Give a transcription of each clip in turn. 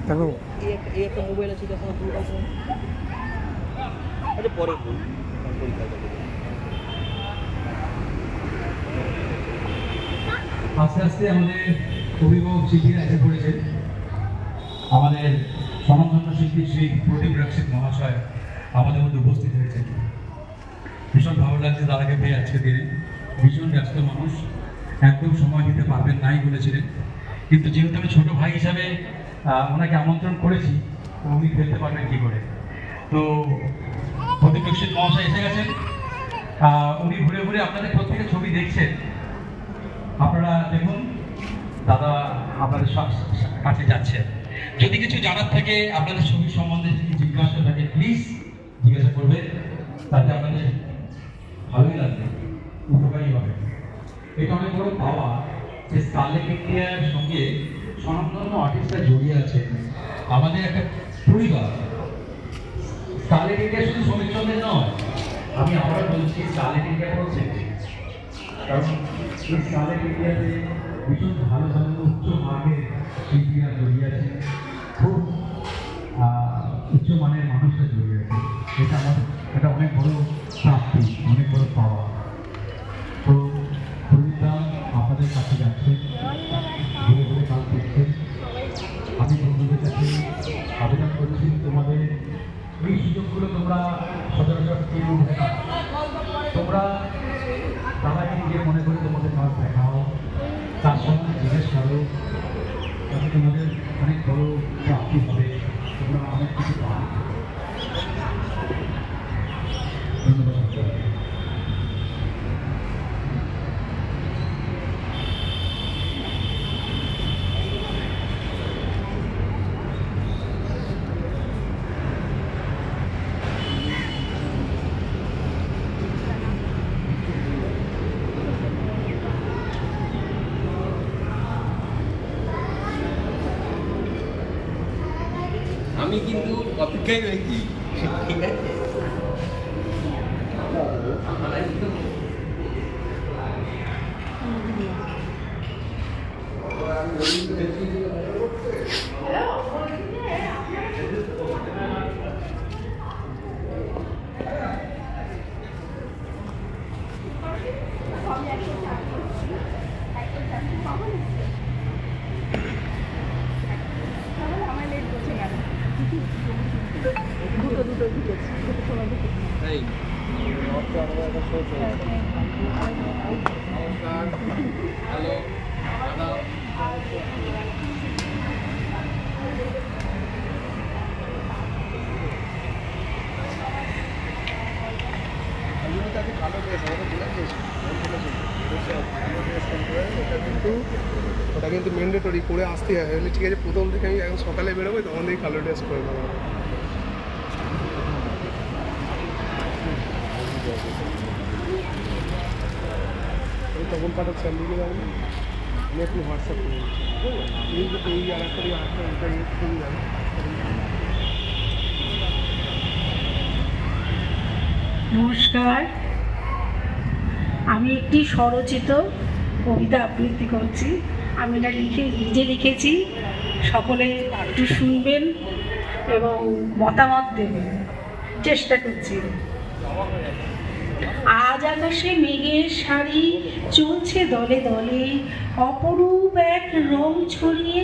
কেন এই একটা মোবাইল আছে তখন পুরোটা ফোন। আচ্ছা পরে বল পরীক্ষাটা আস্তে আস্তে আমাদের অভিভাবক শিল্পীরা এসে পড়েছেন। আমাদের স্বনামধন্য শিল্পী শ্রী প্রদীপ রক্ষিত মহাশয় আমাদের মধ্যে উপস্থিত হয়েছেন। ভীষণ ভালো লাগছে দাদাকে পেয়ে আজকে দিনে। ভীষণ ব্যস্ত মানুষ, একদম সময় দিতে পারবেন নাই বলেছিলেন, কিন্তু যেহেতু আমি ছোটো ভাই হিসাবে ওনাকে আমন্ত্রণ করেছি, তো উনি ফেলতে পারবেন কী করে। তো প্রদীপ রক্ষিত মহাশয় এসে গেছেন। উনি ঘুরে ঘুরে আপনাদের প্রত্যেকের ছবি দেখছেন। আপনারা দেখুন, দাদা আপনাদের কাছে যাচ্ছে। যদি কিছু জানার থাকে, আপনাদের ছবি সম্বন্ধে যদি জিজ্ঞাসা থাকে, প্লিজ জিজ্ঞাসা করবেন, তাতে আপনাদের ভালোই লাগবে, উপকারী হবে। এটা অনেক বড় পাওয়া যে স্কারলেট ইন্ডিয়ার সঙ্গে স্বনামধন্য আর্টিস্টরা জড়িয়ে আছে। আমাদের একটা পরিবার। স্কারলেট ইন্ডিয়া শুধু শ্রমিক চন্দ্রের নয়, আমি আবারও বলছি স্কারলেট ইন্ডিয়া বলছে, কারণ এই স্কারলেট ইন্ডিয়াতে ভীষণ ভালো ভালো উচ্চ মানের শিল্পীরা জড়িয়ে আছে, খুব উচ্চ মানের মানুষরা জড়িয়ে আছে। এটা অনেক বড় প্রাপ্তি, অনেক বড় পাওয়া। তো প্রদীপদা আপনাদের কাছে যাচ্ছে, ঘুরে ঘুরে কাজ দেখছেন। আমি বন্ধুদের কাছে আবেদন করছি, তোমাদের এই সুযোগগুলো তোমরা সচরাচর কেউ উঠে না। তোমরা দাদাকে নিজে মনে করে তোমাদের কাজ দেখাও, তার সঙ্গে জিজ্ঞেস করো, তাতে তোমাদের অনেক বড় প্রাপ্তি হবে, তোমরা অনেক কিছু পাবে। ধন্যবাদ। আমি কিন্তু অপেক্ষায় রয়েছি, ঠিক আছে? ওটা কিন্তু ম্যান্ডেটরি করে আসতে হয়। ঠিক আছে, প্রথম থেকে আমি এখন সকালে বেরোবো, তখন থেকে কালো ড্রেস করে নেবো। তখন পাঠাচ্ছি আমি লিখে যাবো, আমি একটু হোয়াটসঅ্যাপ করি। এই আর একটা নমস্কার, আমি একটি স্বরচিত কবিতা আবৃত্তি করছি। আমি এটা নিজে লিখেছি, সকলে একটু শুনবেন এবং মতামত দেবেন, চেষ্টা করছি। আজ আকাশে মেঘের শাড়ি চলছে দলে দলে, অপরূপ এক রং ছড়িয়ে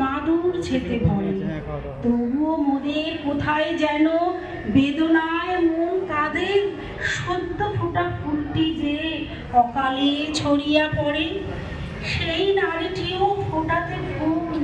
মাদুর ছেতে ভরে। তবুও মোদের কোথায় যেন বেদনায় মন কাঁদে, সদ্য ফোটা ফুলটি যে অকালে ছড়িয়া পড়ে। সেই নারীটিও ফোটাতে ফুল